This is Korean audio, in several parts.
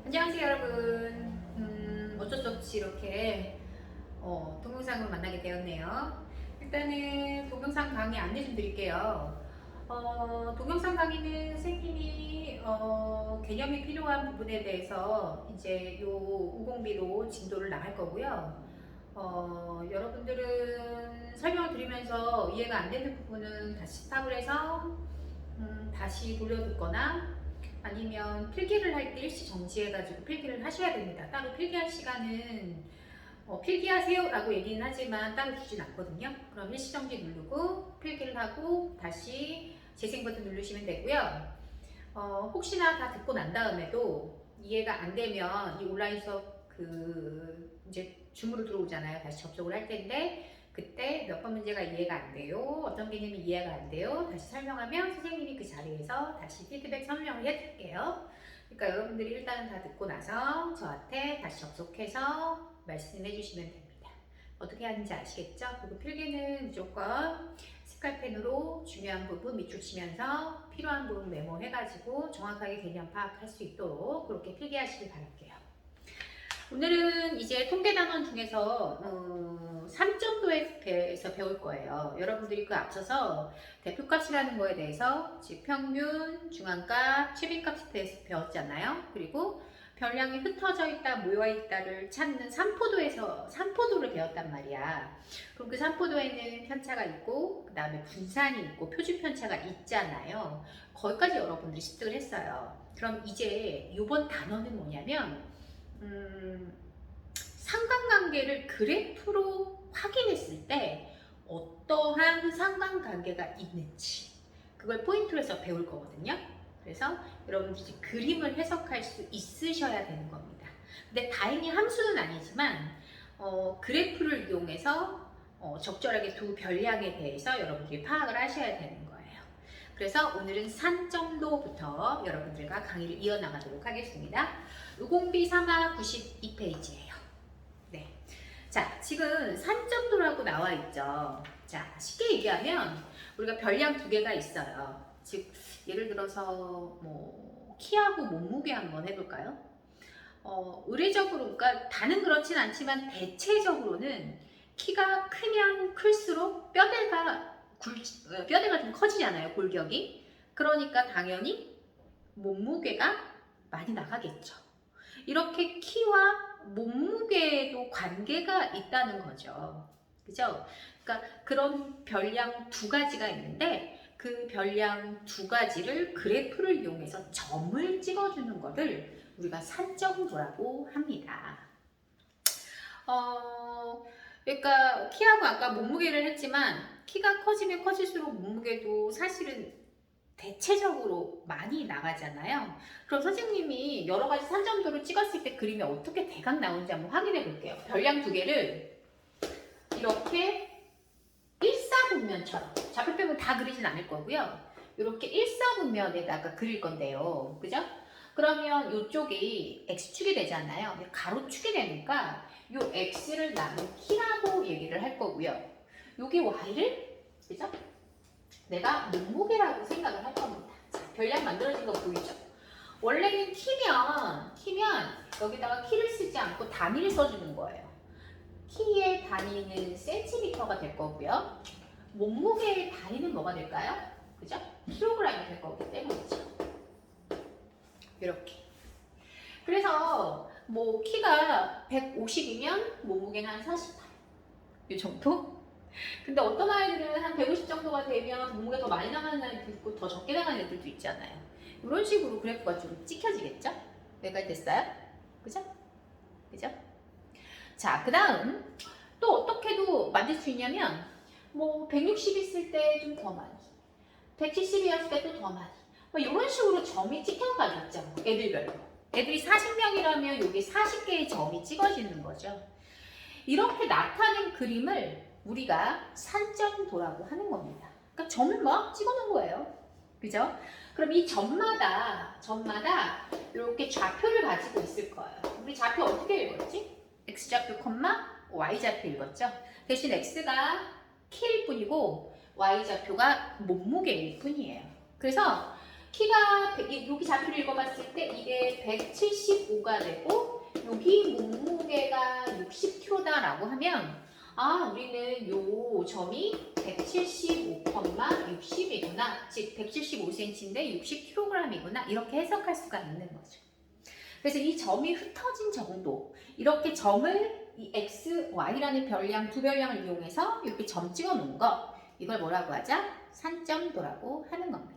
안녕하세요 여러분. 어쩔 수 없이 이렇게 동영상을 만나게 되었네요. 일단은 동영상 강의 안내 좀 드릴게요. 동영상 강의는 선생님이 개념이 필요한 부분에 대해서 이제 요 우공비로 진도를 나갈 거고요. 여러분들은 설명을 드리면서 이해가 안 되는 부분은 다시 스탑을 해서 다시 돌려듣거나 아니면 필기를 할 때 일시 정지해가지고 필기를 하셔야 됩니다. 따로 필기할 시간은 필기하세요 라고 얘기는 하지만 따로 주진 않거든요. 그럼 일시 정지 누르고 필기를 하고 다시 재생 버튼 누르시면 되고요. 혹시나 다 듣고 난 다음에도 이해가 안 되면 이 온라인 수업 이제 줌으로 들어오잖아요. 다시 접속을 할 텐데 그때 몇 번 문제가 이해가 안 돼요. 어떤 개념이 이해가 안 돼요. 다시 설명하면 선생님이 그 자리에서 다시 피드백 설명을 해드릴게요. 그러니까 여러분들이 일단은 다 듣고 나서 저한테 다시 접속해서 말씀해 주시면 됩니다. 어떻게 하는지 아시겠죠? 그리고 필기는 무조건 색깔펜으로 중요한 부분 밑줄 치면서 필요한 부분 메모해가지고 정확하게 개념 파악할 수 있도록 그렇게 필기하시길 바랄게요. 오늘은 이제 통계 단원 중에서 3점도에서 배울 거예요. 여러분들이 그 앞서서 대표값이라는 거에 대해서 즉 평균, 중앙값, 최빈값에 대해서 배웠잖아요. 그리고 별량이 흩어져 있다, 모여 있다를 찾는 삼포도를 배웠단 말이야. 그럼 그 삼포도에는 편차가 있고 그 다음에 분산이 있고 표준 편차가 있잖아요. 거기까지 여러분들이 습득을 했어요. 그럼 이제 이번 단어는 뭐냐면 상관관계를 그래프로 확인했을 때 어떠한 상관관계가 있는지 그걸 포인트로 해서 배울 거거든요. 그래서 여러분들이 그림을 해석할 수 있으셔야 되는 겁니다. 근데 다행히 함수는 아니지만 그래프를 이용해서 적절하게 두 별량에 대해서 여러분들이 파악을 하셔야 되는 거예요. 그래서 오늘은 산정도부터 여러분들과 강의를 이어나가도록 하겠습니다. 우공비 3화 92페이지예요. 네. 자, 지금 산정도라고 나와 있죠. 자, 쉽게 얘기하면 우리가 별량 두 개가 있어요. 즉, 예를 들어서 키하고 몸무게 한번 해볼까요? 의례적으로, 그러니까 다는 그렇진 않지만 대체적으로는 키가 크면 클수록 뼈대가 좀 커지잖아요, 골격이. 그러니까 당연히 몸무게가 많이 나가겠죠. 이렇게 키와 몸무게에도 관계가 있다는 거죠. 그죠? 그러니까 그런 별량 두 가지가 있는데 그 별량 두 가지를 그래프를 이용해서 점을 찍어주는 것을 우리가 산정도라고 합니다. 그러니까 키하고 아까 몸무게를 했지만 키가 커지면 커질수록 몸무게도 사실은 대체적으로 많이 나가잖아요. 그럼 선생님이 여러 가지 산정도를 찍었을 때 그림이 어떻게 대강 나오는지 한번 확인해 볼게요. 별량 두 개를 이렇게 일사분면처럼 좌표 빼면 다 그리진 않을 거고요. 이렇게 일사분면에다가 그릴 건데요. 그죠? 그러면 이쪽이 X축이 되잖아요. 가로축이 되니까 이 X를 나는 T라고 얘기를 할 거고요. 여기 Y를, 그죠? 내가 몸무게라고 생각을 할 겁니다. 자, 별량 만들어진 거 보이죠? 원래는 키면 여기다가 키를 쓰지 않고 단위를 써주는 거예요. 키의 단위는 센티미터가 될 거고요. 몸무게의 단위는 뭐가 될까요? 그죠? 킬로그램이 될 거기 때문이죠. 이렇게. 그래서 키가 150이면 몸무게는 한 48. 이 정도? 근데 어떤 아이들은 한 150 정도가 되면 몸무게 더 많이 나가는 아이들도 있고 더 적게 나가는 애들도 있잖아요. 이런 식으로 그래프가 좀 찍혀지겠죠? 여기까지 됐어요? 그죠? 그죠? 자, 그 다음 또 어떻게도 만들 수 있냐면 160 있을 때 좀 더 많이, 170이었을 때 또 더 많이 이런 식으로 점이 찍혀가겠죠. 애들별로. 애들이 40명이라면 여기 40개의 점이 찍어지는 거죠. 이렇게 나타낸 그림을 우리가 산정도라고 하는 겁니다. 그러니까 점을 막 찍어놓은 거예요. 그죠? 그럼 이 점마다 이렇게 좌표를 가지고 있을 거예요. 우리 좌표 어떻게 읽었지? X좌표, Y좌표 읽었죠? 대신 X가 키일 뿐이고 Y좌표가 몸무게일 뿐이에요. 그래서 키가 여기 좌표를 읽어봤을 때 이게 175가 되고 여기 몸무게가 60kg다라고 하면 우리는 요 점이 175,60이구나. 즉 175cm인데 60kg이구나. 이렇게 해석할 수가 있는 거죠. 그래서 이 점이 흩어진 정도, 이렇게 점을 이 x, y라는 별량, 두 별량을 이용해서 이렇게 점 찍어 놓은 거, 이걸 뭐라고 하자? 산점도라고 하는 겁니다.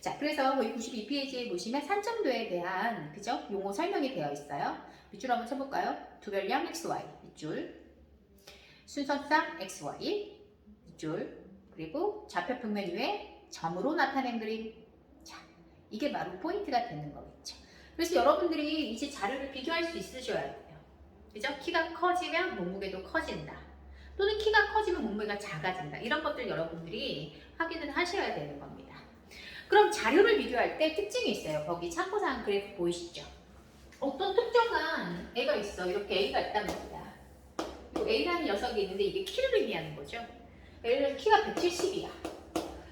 자, 그래서 거기 92페이지에 보시면 산점도에 대한 그죠? 용어 설명이 되어 있어요. 밑줄 한번 쳐볼까요? 두 별량 xy 밑줄, 순서상 xy 밑줄, 그리고 좌표 평면 위에 점으로 나타낸 그림. 자, 이게 바로 포인트가 되는 거겠죠. 그래서 여러분들이 이제 자료를 비교할 수 있으셔야 돼요. 그죠? 키가 커지면 몸무게도 커진다. 또는 키가 커지면 몸무게가 작아진다. 이런 것들 여러분들이 확인을 하셔야 되는 겁니다. 그럼 자료를 비교할 때 특징이 있어요. 거기 참고사항 그래프 보이시죠? 어떤 특정한 애가 있어. 이렇게 A가 있단 말이야. A라는 녀석이 있는데 이게 키를 의미하는 거죠. 예를 들어서 키가 170이야.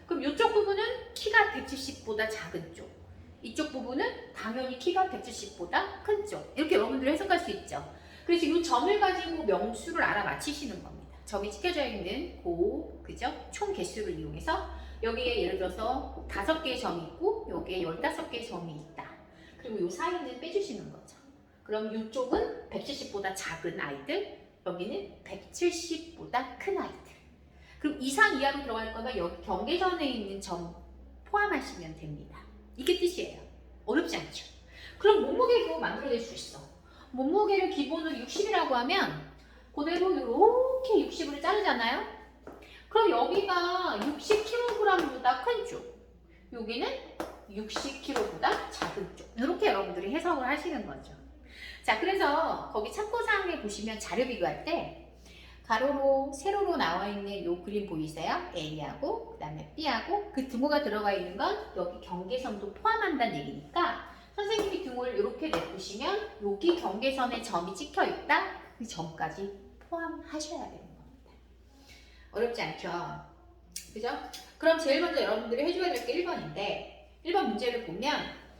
그럼 이쪽 부분은 키가 170보다 작은 쪽. 이쪽 부분은 당연히 키가 170보다 큰 쪽. 이렇게 여러분들이 해석할 수 있죠. 그래서 이 점을 가지고 명수를 알아맞히시는 겁니다. 점이 찍혀져 있는 그죠? 총 개수를 이용해서 여기에 예를 들어서 5개의 점이 있고 여기에 15개의 점이 있다. 그리고 이 사이는 빼주시는 거죠. 그럼 이쪽은 170보다 작은 아이들, 여기는 170보다 큰 아이들. 그럼 이상 이하로 들어갈 거면 여기 경계선에 있는 점 포함하시면 됩니다. 이게 뜻이에요. 어렵지 않죠? 그럼 몸무게도 만들어낼 수 있어. 몸무게를 기본으로 60이라고 하면 그대로 이렇게 60으로 자르잖아요? 그럼 여기가 60kg보다 큰 쪽, 여기는 60kg보다 작은 쪽. 이렇게 여러분들이 해석을 하시는 거죠. 자, 그래서 거기 참고사항에 보시면 자료 비교할 때 가로로, 세로로 나와 있는 요 그림 보이세요? A하고 그 다음에 B하고 그 등호가 들어가 있는 건 여기 경계선도 포함한다는 얘기니까 선생님이 등호를 이렇게 내보시면 여기 경계선에 점이 찍혀 있다. 그 점까지 포함하셔야 되는 겁니다. 어렵지 않죠? 그죠? 그럼 제일 먼저 여러분들이 해줘야 될 게 1번인데 1번 문제를 보면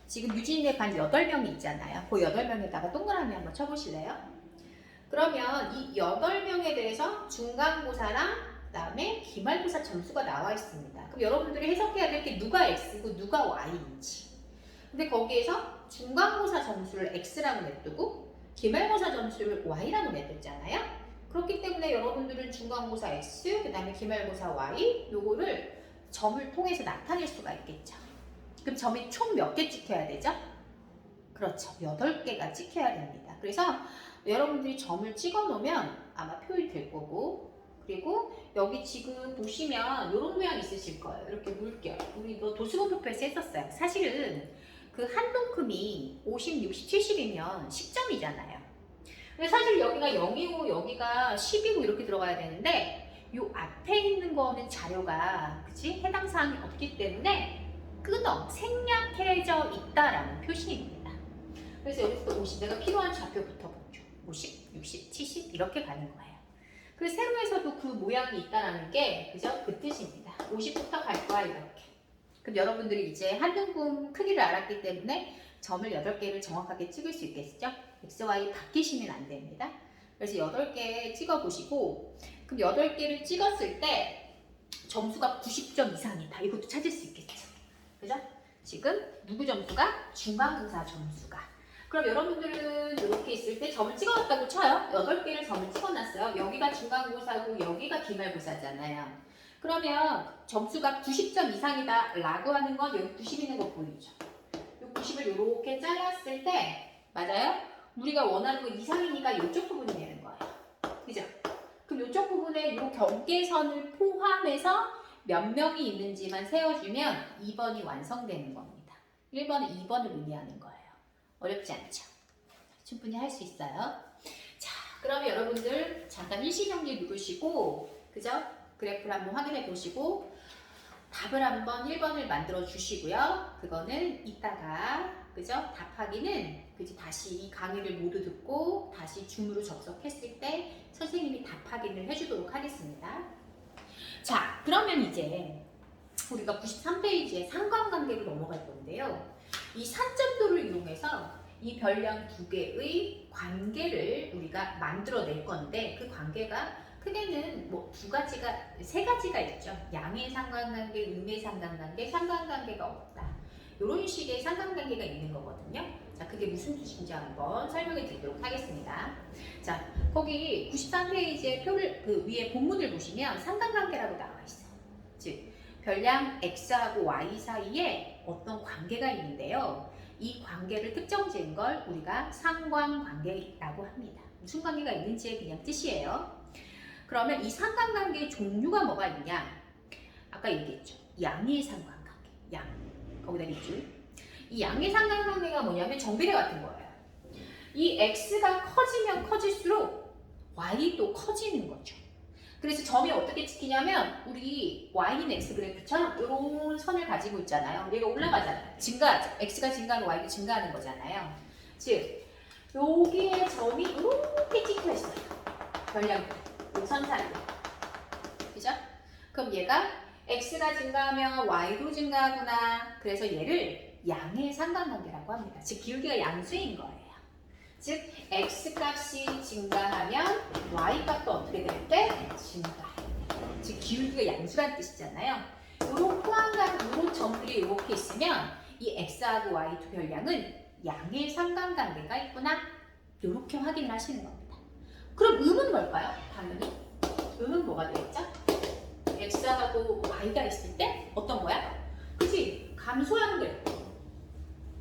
지금 유진이네 반 8명이 있잖아요. 그 8명에다가 동그라미 한번 쳐보실래요? 그러면 이 8명에 대해서 중간고사랑 그 다음에 기말고사 점수가 나와 있습니다. 그럼 여러분들이 해석해야 될 게 누가 X고 누가 Y인지. 근데 거기에서 중간고사 점수를 X라고 냅두고 기말고사 점수를 Y라고 냅뒀잖아요. 그렇기 때문에 여러분들은 중간고사 X, 그 다음에 기말고사 Y 요거를 점을 통해서 나타낼 수가 있겠죠. 그럼 점이 총 몇 개 찍혀야 되죠? 그렇죠. 8개가 찍혀야 됩니다. 그래서 여러분들이 점을 찍어 놓으면 아마 표현이 될 거고, 그리고 여기 지금 보시면 이런 모양 있으실 거예요. 이렇게 물결. 우리 이거 도수공표에서 했었어요. 사실은 그 한 동큼이 50, 60, 70이면 10점이잖아요. 근데 사실 여기가 0이고 여기가 10이고 이렇게 들어가야 되는데 이 앞에 있는 거는 자료가 그치? 해당 사항이 없기 때문에 생략해져 있다라는 표시입니다. 그래서 여기서 50, 내가 필요한 좌표부터 보죠. 50, 60, 70 이렇게 가는 거예요. 그 세로에서도 그 모양이 있다라는 게 그죠? 그 뜻입니다. 50부터 갈 거야 이렇게. 그럼 여러분들이 이제 한등분 크기를 알았기 때문에 점을 8개를 정확하게 찍을 수 있겠죠? X, Y 바뀌시면 안 됩니다. 그래서 8개 찍어 보시고 그럼 8개를 찍었을 때 점수가 90점 이상이다. 이것도 찾을 수 있겠죠? 그죠? 지금 누구 점수가? 중간고사 점수가. 그럼 여러분들은 이렇게 있을 때 점을 찍어놨다고 쳐요. 8개를 점을 찍어놨어요. 여기가 중간고사고 여기가 기말고사잖아요. 그러면 점수가 90점 이상이다 라고 하는 건 여기 90 있는 거 보이죠? 이 90을 이렇게 잘랐을 때 맞아요? 우리가 원하는 거 이상이니까 이쪽 부분이 되는 거예요. 그죠? 그럼 이쪽 부분에 이 경계선을 포함해서 몇 명이 있는지만 세워주면 2번이 완성되는 겁니다. 1번은 2번을 의미하는 거예요. 어렵지 않죠? 충분히 할 수 있어요. 자, 그러면 여러분들 잠깐 일시정지 누르시고 그죠? 그래프를 한번 확인해 보시고 답을 한번 1번을 만들어 주시고요. 그거는 이따가 그죠? 답하기는 그지 다시 이 강의를 모두 듣고 다시 줌으로 접속했을 때 선생님이 답 확인을 해주도록 하겠습니다. 자, 그러면 이제 우리가 93페이지에 상관관계로 넘어갈 건데요. 이 산점도를 이용해서 이 별량 두 개의 관계를 우리가 만들어낼 건데 그 관계가 크게는 뭐 세 가지가 있죠. 양의 상관관계, 음의 상관관계, 상관관계가 없다. 이런 식의 상관관계가 있는 거거든요. 자, 그게 무슨 뜻인지 한번 설명해 드리도록 하겠습니다. 자, 거기 93페이지에 표를 그 위에 본문을 보시면 상관관계라고 나와 있어요. 즉 별량 x하고 y 사이에 어떤 관계가 있는데요. 이 관계를 특정 지은 걸 우리가 상관관계라고 합니다. 무슨 관계가 있는지의 그냥 뜻이에요. 그러면 이 상관관계의 종류가 뭐가 있냐? 아까 얘기했죠. 양의 상관관계. 양. 거기다 밑줄. 이 양의 상관관계가 뭐냐면 정비례 같은 거예요. 이 x가 커지면 커질수록 y도 커지는 거죠. 그래서 점이 어떻게 찍히냐면 우리 y는 x 그래프처럼 이런 선을 가지고 있잖아요. 얘가 올라가잖아요. x가 증가하면 y도 증가하는 거잖아요. 즉 여기에 점이 이렇게 찍혀 있어요. 별량도 이 선 사이에. 그죠? 그럼 얘가 x가 증가하면 y도 증가하구나. 그래서 얘를 양의 상관관계라고 합니다. 즉 기울기가 양수인 거예요. 즉 x값이 증가하면 y값도 어떻게 될 때? 증가해요. 즉 기울기가 양수라는 뜻이잖아요. 이런 포함감, 이런 점들이 이렇게 있으면 이 x하고 y 두 별량은 양의 상관관계가 있구나. 이렇게 확인을 하시는 겁니다. 그럼 음은 뭘까요? 당연히 음은 뭐가 되겠죠? x하고 y가 있을 때 어떤 거야? 그치? 감소하는 거예요.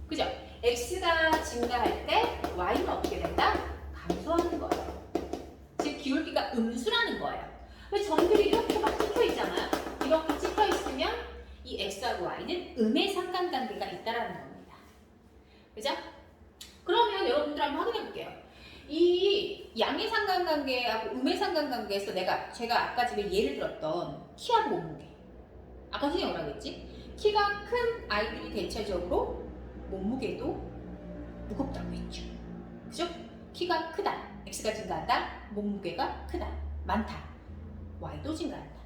그죠? x가 증가할 때 y는 어떻게 된다? 감소하는 거예요. 즉 기울기가 음수라는 거예요. 왜 점들이 이렇게 막 찍혀 있잖아요. 이렇게 찍혀 있으면 이 x하고 y는 음의 상관관계가 있다라는 겁니다. 그죠? 그러면 여러분들 한번 확인해 볼게요. 이 양의 상관관계하고 음의 상관관계에서 제가 아까 전에 예를 들었던 키하고 몸무게. 아까 선생님이 뭐라고 했지? 키가 큰 아이들이 대체적으로 몸무게도 무겁다고 했죠. 그죠? 키가 크다. x가 증가한다. 몸무게가 크다. 많다. y도 증가한다.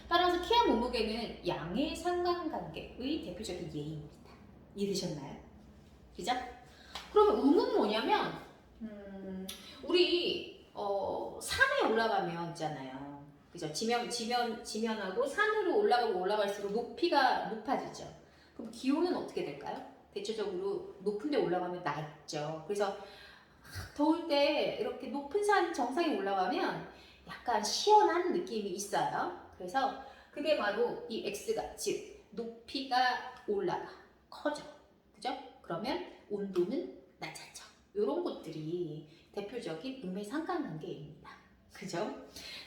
따라서 키와 몸무게는 양의 상관관계의 대표적인 예입니다. 이해되셨나요? 그죠? 그러면 음은 뭐냐면 우리 산에 올라가면 있잖아요. 그죠? 지면하고 산으로 올라갈수록 높이가 높아지죠. 그럼 기온은 어떻게 될까요? 대체적으로 높은 데 올라가면 낮죠. 그래서 더울 때 이렇게 높은 산 정상에 올라가면 약간 시원한 느낌이 있어요. 그래서 그게 바로 이 x가 즉 높이가 올라가 커져. 그죠? 그러면 온도는 낮아져. 이런 것들이 대표적인 음의 상관관계입니다. 그죠?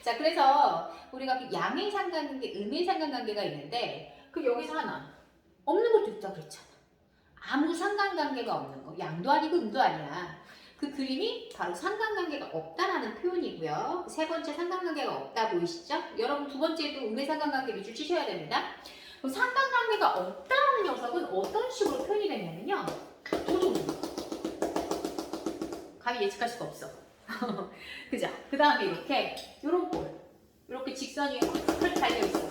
자, 그래서 우리가 그 양의 상관관계, 음의 상관관계가 있는데 그 여기서 하나 없는 것도 있다고 그랬잖아. 아무 상관관계가 없는 거. 양도 아니고 음도 아니야. 그 그림이 바로 상관관계가 없다라는 표현이고요. 세 번째 상관관계가 없다 보이시죠? 여러분 두 번째도 음의 상관관계 밑줄 치셔야 됩니다. 그럼 상관관계가 없다라는 녀석은 어떤 식으로 표현이 되냐면요. 도둑. 감히 예측할 수가 없어. 그죠? 그 다음에 이렇게 요런 꼴. 이렇게 직선이 컬 달려있어요.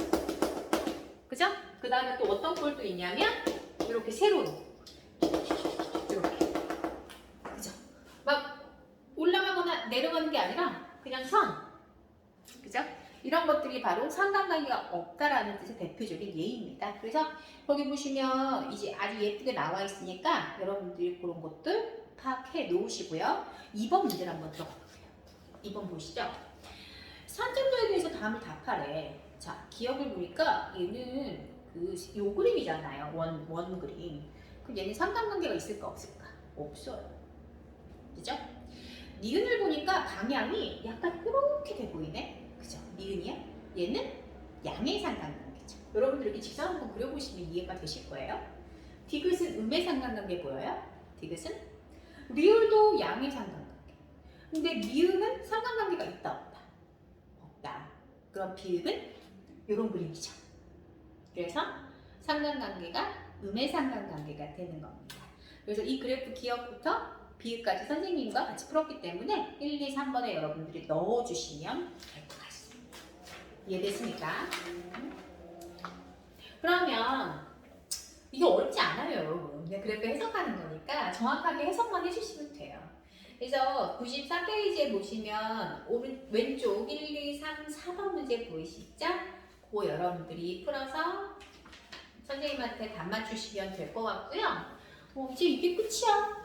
그죠? 그 다음에 또 어떤 꼴도 있냐면 이렇게 세로로. 이렇게. 그죠? 막 올라가거나 내려가는 게 아니라 그냥 선. 그죠? 이런 것들이 바로 상관관계가 없다라는 뜻의 대표적인 예입니다. 그래서 거기 보시면 이제 아주 예쁘게 나와 있으니까 여러분들이 그런 것들 파악해 놓으시고요. 2번 문제를 한번 들어가 볼게요. 2번 보시죠. 산점도에 대해서 답을 답하래. 자, 기억을 보니까 얘는 요 그림이잖아요. 원 그림. 그럼 얘는 상관관계가 있을까 없을까? 없어요. 그죠? 니은을 보니까 방향이 약간 이렇게 돼 보이네. 그죠? 니은이야? 얘는 양의 상관관계죠. 여러분들 이렇게 직선 한번 그려보시면 이해가 되실 거예요. 디귿은 음의 상관관계 보여요? 디귿은? 리을도 양의 상관관계. 근데 미음은 상관관계가 있다 없다? 없다. 그럼 비읍은 이런 그림이죠. 그래서 상관관계가 음의 상관관계가 되는 겁니다. 그래서 이 그래프 기억부터 비읍까지 선생님과 같이 풀었기 때문에 1, 2, 3번에 여러분들이 넣어주시면 될 것 같습니다. 이해됐습니까? 그러면 이게 어렵지 않아요, 여러분. 그냥 그래도 해석하는 거니까 정확하게 해석만 해주시면 돼요. 그래서 93페이지에 보시면 왼쪽 1, 2, 3, 4번 문제 보이시죠? 그거 여러분들이 풀어서 선생님한테 답 맞추시면 될 것 같고요. 이제 이게 끝이야.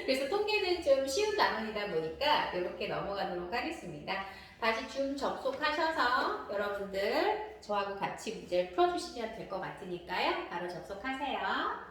그래서 통계는 좀 쉬운 단원이다 보니까 이렇게 넘어가도록 하겠습니다. 다시 줌 접속하셔서 여러분들 저하고 같이 문제를 풀어주시면 될 것 같으니까요. 바로 접속하세요.